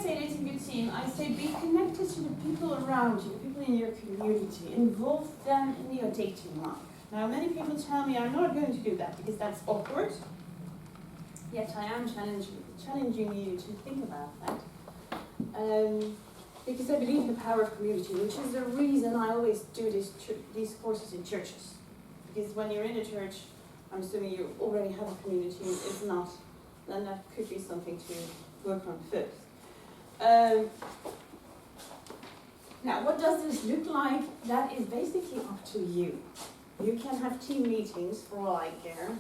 say dating a good team, I say be connected to the people around you, the people in your community. Involve them in your dating life. Now, many people tell me I'm not going to do that because that's awkward. Yet I am challenging you to think about that. Because I believe in the power of community, which is the reason I always do these courses in churches. Because when you're in a church, I'm assuming you already have a community. If not, then that could be something to work on first. Now, what does this look like? That is basically up to you. You can have team meetings for all I care.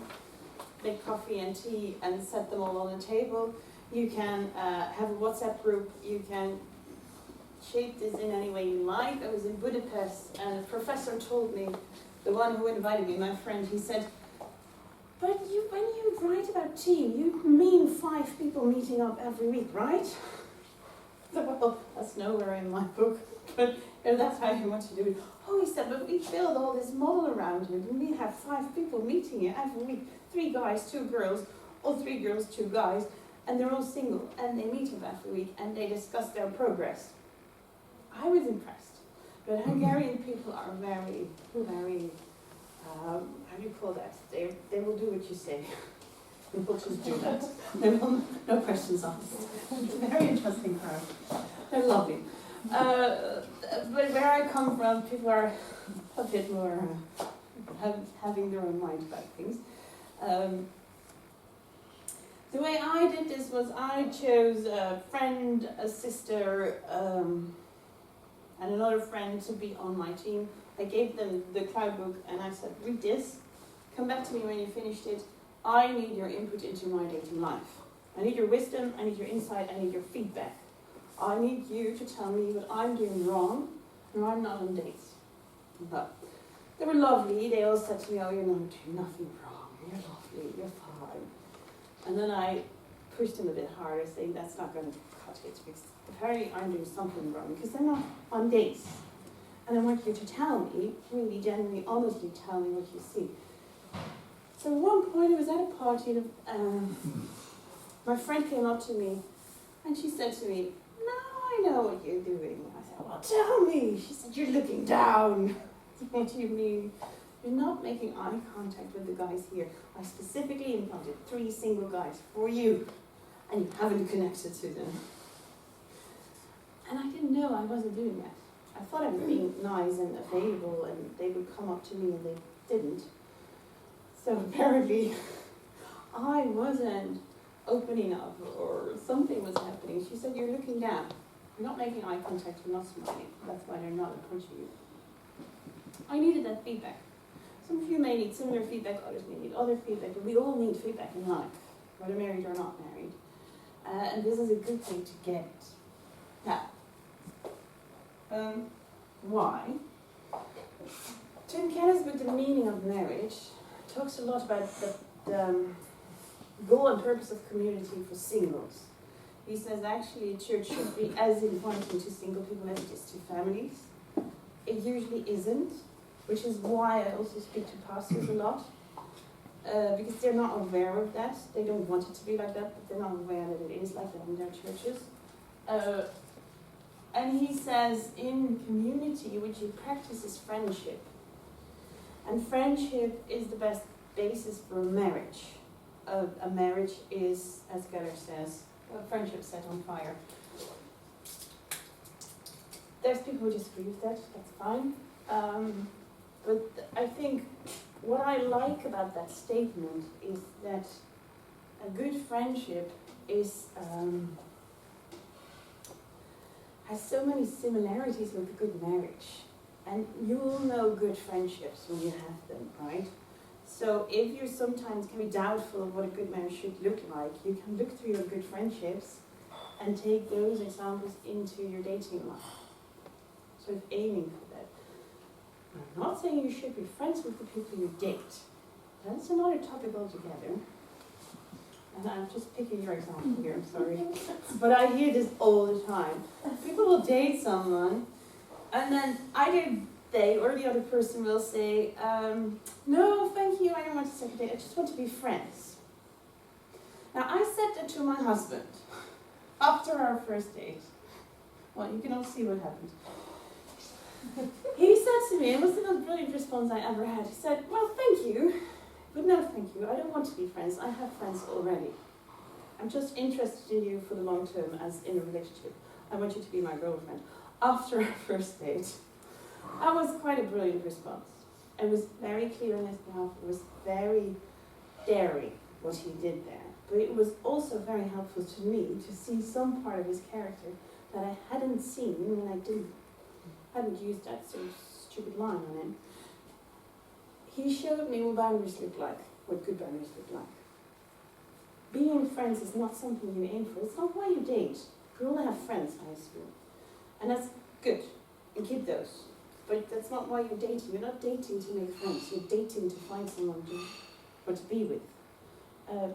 Make coffee and tea and set them all on the table. You can have a WhatsApp group. You can shape this in any way you like. I was in Budapest and a professor told me, the one who invited me, my friend, he said, but when you write about team, you mean 5 people meeting up every week, right? Well, that's nowhere in my book, but that's how you want to do it. Oh, he said, but we build all this model around it, and we have 5 people meeting it every week. 3 guys, 2 girls, or 3 girls, 2 guys, and they're all single, and they meet up every week, and they discuss their progress. I was impressed, but Hungarian people are very, how do you call that? They will do what you say. People just do that. They will, no questions asked. It's a very interesting crowd. They're lovely. But where I come from, people are a bit more having their own mind about things. The way I did this was I chose a friend, a sister, and another friend to be on my team. I gave them the cloud book and I said, read this, come back to me when you finished it. I need your input into my dating life. I need your wisdom, I need your insight, I need your feedback. I need you to tell me what I'm doing wrong or I'm not on dates. But they were lovely. They all said to me, oh, you're not doing nothing wrong. You're lovely, you're fine. And then I pushed them a bit harder, saying that's not going to cut it because apparently I'm doing something wrong because they're not on dates. And I want you to tell me, really genuinely, honestly tell me what you see. So at one point I was at a party and my friend came up to me and she said to me, now I know what you're doing. I said, well, tell me. She said, you're looking down. What do you mean? You're not making eye contact with the guys here. I specifically invited 3 single guys for you and you haven't connected to them. And I didn't know I wasn't doing that. I thought I was being nice and available and they would come up to me and they didn't. So apparently I wasn't opening up or something was happening. She said, you're looking down. You're not making eye contact, you're not smiling. That's why they're not approaching you. I needed that feedback. Some of you may need similar feedback, others may need other feedback, but we all need feedback in life, whether married or not married. And this is a good thing to get. Now, why? Tim Keller's book, The Meaning of Marriage, talks a lot about the goal and purpose of community for singles. He says actually church should be as inviting to single people as it is to families. It usually isn't, which is why I also speak to pastors a lot, because they're not aware of that. They don't want it to be like that, but they're not aware that it is like that in their churches. And he says, in community, what you practice is friendship. And friendship is the best basis for a marriage. A marriage is, as Keller says, a friendship set on fire. There's people who disagree with that, that's fine. But I think what I like about that statement is that a good friendship is has so many similarities with a good marriage. And you'll know good friendships when you have them, right? So if you sometimes can be doubtful of what a good marriage should look like, you can look through your good friendships and take those examples into your dating life. Sort of aiming for that. I'm not saying you should be friends with the people you date. That's another topic altogether. And I'm just picking your example here, I'm sorry. But I hear this all the time. People will date someone, and then either they or the other person will say, no, thank you, I don't want a second date, I just want to be friends. Now, I said that to my husband. after our first date, well, you can all see what happened. He said to me, it was the most brilliant response I ever had. He said, well, thank you, but no thank you. I don't want to be friends. I have friends already. I'm just interested in you for the long term as in a relationship. I want you to be my girlfriend. After our first date. That was quite a brilliant response. It was very clear on his behalf. It was very daring what he did there. But it was also very helpful to me to see some part of his character that I hadn't seen when I hadn't used that sort of stupid line on him. He showed me what boundaries look like, what good boundaries look like. Being friends is not something you aim for. It's not why you date. You all have friends, I assume. And that's good. And keep those. But that's not why you're dating. You're not dating to make friends. You're dating to find someone to be with.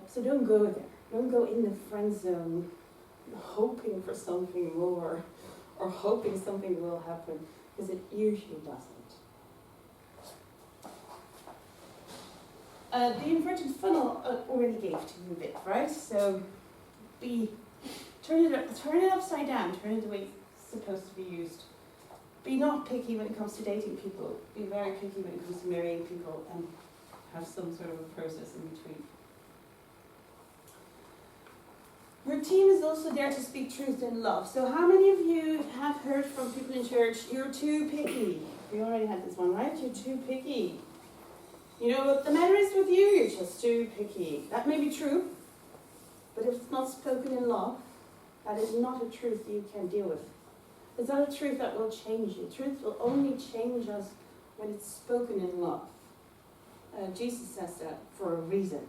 So don't go there. Don't go in the friend zone hoping for something more or hoping something will happen, because it usually doesn't. The inverted funnel already gave to you a bit, right? So turn it upside down, turn it the way it's supposed to be used. Be not picky when it comes to dating people. Be very picky when it comes to marrying people, and have some sort of a process in between. Your team is also there to speak truth in love. So how many of you have heard from people in church, you're too picky? We already had this one, right? You're too picky. You know what the matter is with you? You're just too picky. That may be true, but if it's not spoken in love, that is not a truth you can deal with. It's not a truth that will change you. Truth will only change us when it's spoken in love. Jesus says that for a reason.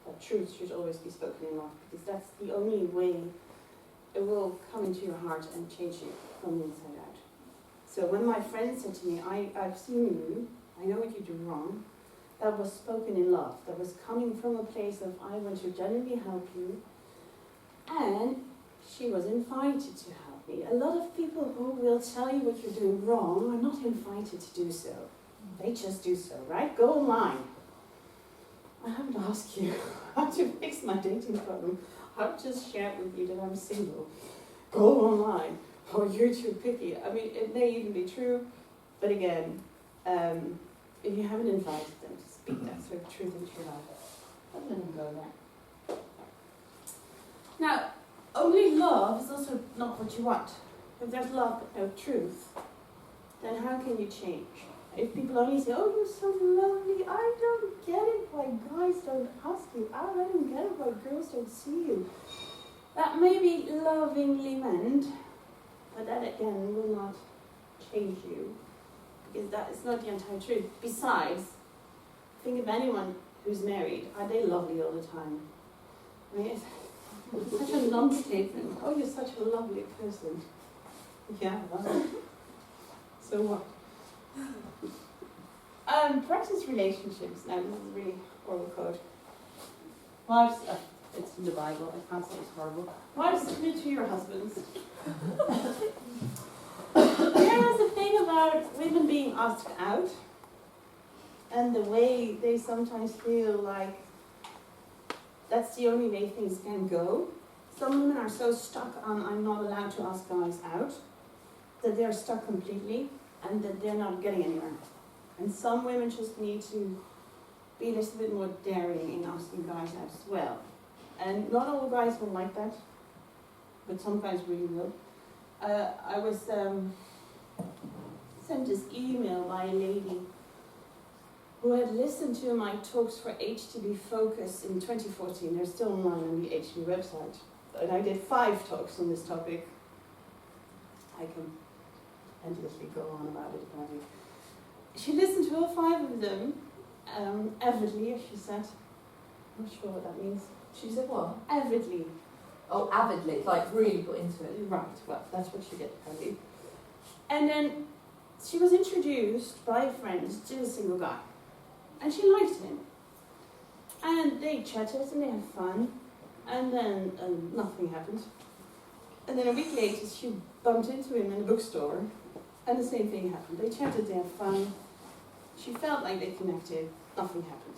That truth should always be spoken in love, because that's the only way it will come into your heart and change you from the inside out. So when my friend said to me, I've seen you, I know what you do wrong, that was spoken in love. That was coming from a place of, I want to genuinely help you. And she was invited to help me. A lot of people who will tell you what you're doing wrong are not invited to do so. They just do so, right? Go online. I haven't asked you how to fix my dating problem. I've just shared with you that I'm single. Go online. Oh, you're too picky. I mean, it may even be true, but again, if you haven't invited them to speak that sort of truth into your life, don't let them go there. Now, only love is also not what you want. If there's love but no truth, then how can you change? If people only say, oh, you're so lovely, I don't get it why guys don't ask you out, I don't get it why girls don't see you. That may be lovingly meant, but that again will not change you, because that is not the entire truth. Besides, think of anyone who's married. Are they lovely all the time? I mean, it's such a non-statement. Oh, you're such a lovely person. Yeah, well, so what? Practice relationships. Now, this is really horrible quote. Wives, it's in the Bible, I can't say it's horrible. Wives, submit to your husbands. There's a thing about women being asked out, and the way they sometimes feel like that's the only way things can go. Some women are so stuck on, I'm not allowed to ask guys out, that they're stuck completely, and that they're not getting anywhere. And some women just need to be a little bit more daring in asking guys out as well. And not all guys will like that, but some guys really will. I was sent this email by a lady who had listened to my talks for HTB Focus in 2014. They're still online on the HTB website. And I did 5 talks on this topic. I can endlessly go on about it, apparently. She listened to all 5 of them, avidly, as she said. I'm not sure what that means. She said what? Avidly. Oh, avidly, like really put into it. Right, well, that's what she did, apparently. And then she was introduced by a friend to a single guy. And she liked him. And they chatted and they had fun. And then nothing happened. And then a week later, she bumped into him in a bookstore. And the same thing happened. They chatted, they had fun. She felt like they connected. Nothing happened.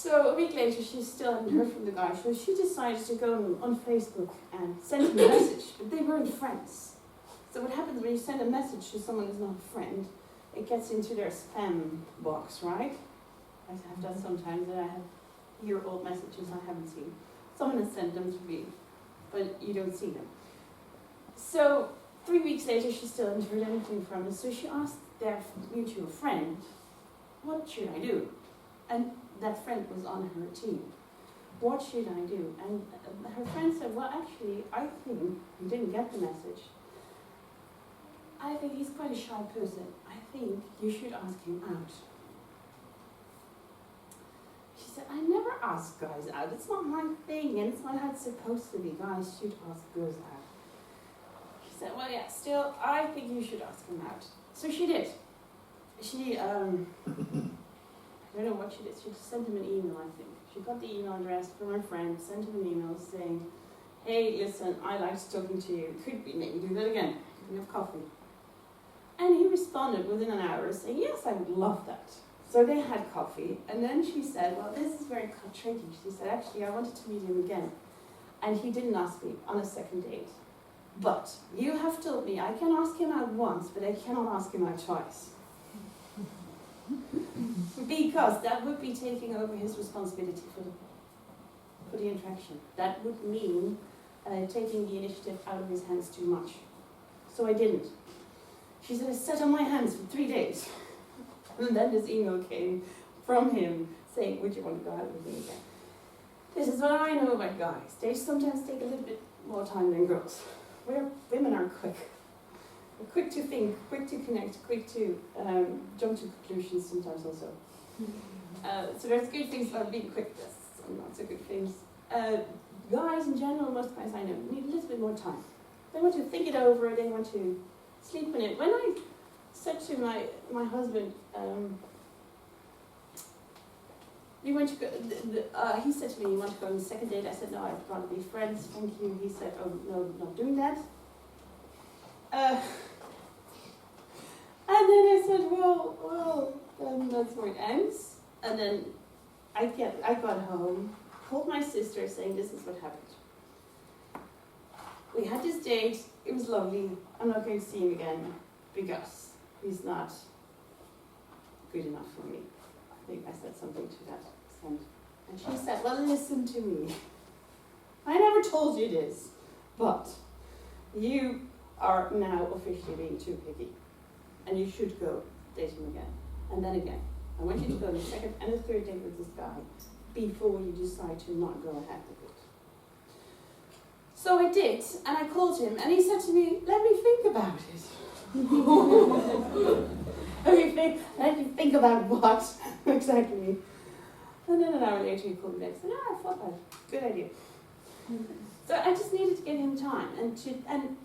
So a week later, she still hadn't heard from the guy, so she decided to go on Facebook and send him a message, but they weren't friends. So what happens when you send a message to someone who's not a friend, it gets into their spam box, right? I have done sometimes, and I have year-old messages I haven't seen. Someone has sent them to me, but you don't see them. So 3 weeks later, she still hadn't heard anything from him, so she asked their mutual friend, what should I do? And that friend was on her team. What should I do? And her friend said, well, actually, I think you didn't get the message. I think he's quite a shy person. I think you should ask him out. She said, I never ask guys out. It's not my thing, and it's not how it's supposed to be. Guys should ask girls out. She said, well, yeah, still, I think you should ask him out. So she did. She, I don't know what she did. She just sent him an email, I think. She got the email address from her friend, sent him an email saying, hey, listen, I liked talking to you. Could we maybe do that again? Could we have coffee? And he responded within an hour saying, yes, I would love that. So they had coffee, and then she said, well, this is very tricky. She said, actually, I wanted to meet him again. And he didn't ask me on a second date. But you have told me I can ask him out once, but I cannot ask him out twice. Because that would be taking over his responsibility for the interaction. That would mean taking the initiative out of his hands too much. So I didn't. She said, I sat on my hands for 3 days. And then this email came from him saying, would you want to go out with me again? This is what I know about guys. They sometimes take a little bit more time than girls. Women are quick. We're quick to think, quick to connect, quick to jump to conclusions sometimes also. So there's good things about being quick, there's some not so good things. Guys in general, most guys I know, need a little bit more time. They want to think it over, they want to sleep in it. When I said to my husband, we went to go, he said to me, you want to go on the second date? I said, no, I'd rather be friends, thank you. He said, oh, no, not doing that. And then I said, well, then that's where it ends. And then I got home, called my sister saying, this is what happened. We had this date, it was lovely. I'm not going to see him again because he's not good enough for me. I think I said something to that extent. And she said, well, listen to me. I never told you this, but you are now officially being too picky. And you should go date him again. And then again. I want you to go on the second and the third date with this guy before you decide to not go ahead with it. So I did, and I called him, and he said to me, let me think about it. Let me think about what? Exactly. And then an hour later he called me back and said, I thought about it. Good idea. So I just needed to give him time, and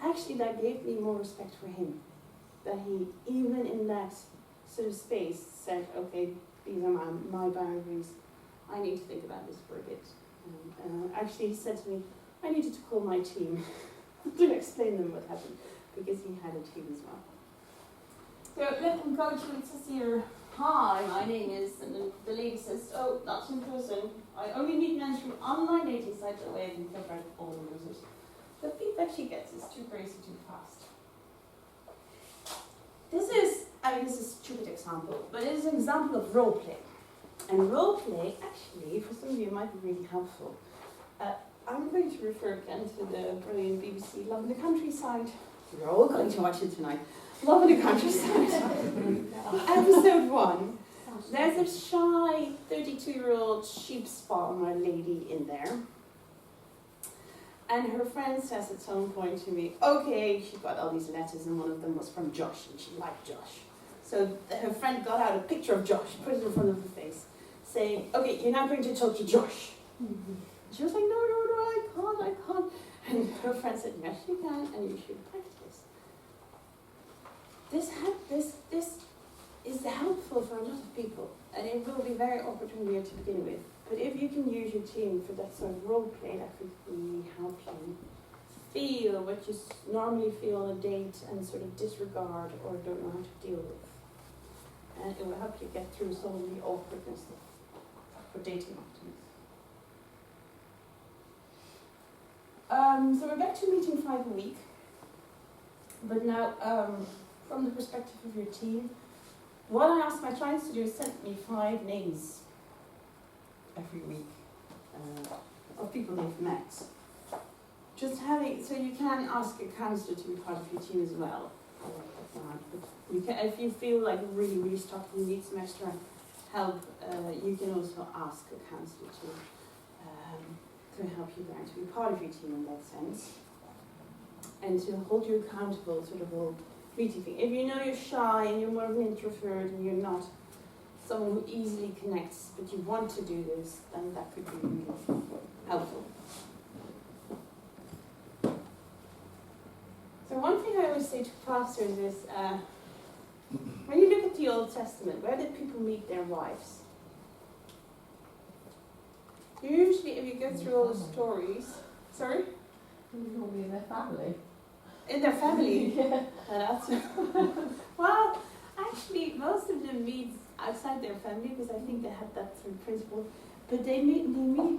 actually that gave me more respect for him. That he, even in that sort of space, said, okay, these are my boundaries. I need to think about this for a bit. And actually he said to me, I needed to call my team to explain them what happened, because he had a team as well. So let them go to it, says here, hi, my name is, and then the lady says, oh, not in person. I only meet men through online dating sites that way I can cover out all the losers. The feedback she gets is too crazy, too fast. This is a stupid example, but it is an example of role play. And role play, actually, for some of you, might be really helpful. I'm going to refer again to the brilliant BBC Love in the Countryside. You're all going to watch it tonight. Love in the Countryside. Episode 1. There's a shy 32-year-old sheep farmer lady in there. And her friend says at some point to me, okay, she got all these letters and one of them was from Josh and she liked Josh. So her friend got out a picture of Josh, put it in front of her face, saying, okay, you're now going to talk to Josh. She was like, no, I can't. And her friend said, yes, you can, and you should practice. This is helpful for a lot of people, and it will be very awkward when you're to begin with. But if you can use your team for that sort of role play, that could really help you feel what you normally feel on a date and sort of disregard or don't know how to deal with. And it will help you get through some of the awkwardness of for dating opportunities. So we're back to meeting 5 a week, but now from the perspective of your team, what I ask my clients to do is send me 5 names every week of people they've met. Just having, so you can ask a counsellor to be part of your team as well. But you can, if you feel like really, really stuck and you need some extra help, you can also ask a counsellor to help you there, to be part of your team in that sense. And to hold you accountable to the whole meeting thing. If you know you're shy and you're more of an introvert and you're not someone who easily connects, but you want to do this, then that could be really helpful. So one thing I always say to pastors is, when you look at the Old Testament, where did people meet their wives? Usually, if you go through all the stories, sorry? Normally in their family. In their family? Yeah. That's well, actually, most of them meet outside their family because I think they have that sort of principle. But they meet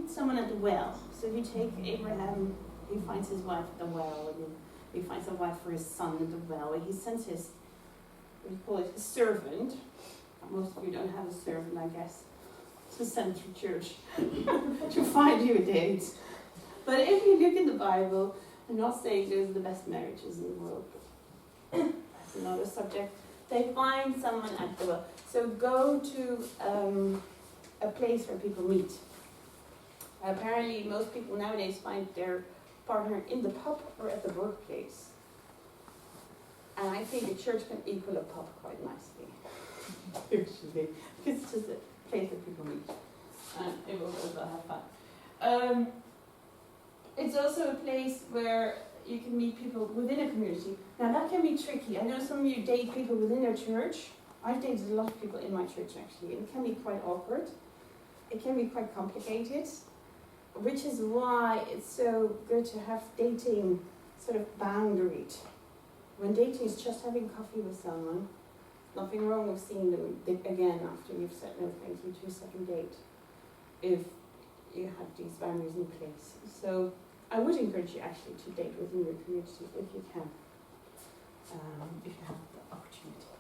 someone at the well. So if you take Abraham, he finds his wife at the well, and he finds a wife for his son at the well, and he sends his, what do you call it, his servant. Most of you don't have a servant, I guess, to send to church to find you a date. But if you look in the Bible, I'm not saying those are the best marriages in the world, but that's another subject. They find someone at the well. So go to a place where people meet. Apparently, most people nowadays find their partner in the pub or at the workplace. And I think a church can equal a pub quite nicely, usually. Because it's just a place that people meet. And it will also have fun. It's also a place where you can meet people within a community. Now that can be tricky. I know some of you date people within their church. I've dated a lot of people in my church actually, and it can be quite awkward. It can be quite complicated, which is why it's so good to have dating sort of boundaried. When dating is just having coffee with someone, nothing wrong with seeing them again after you've said no thank you to a second date, if you have these boundaries in place. So I would encourage you actually to date within your community if you can, if you have the opportunity.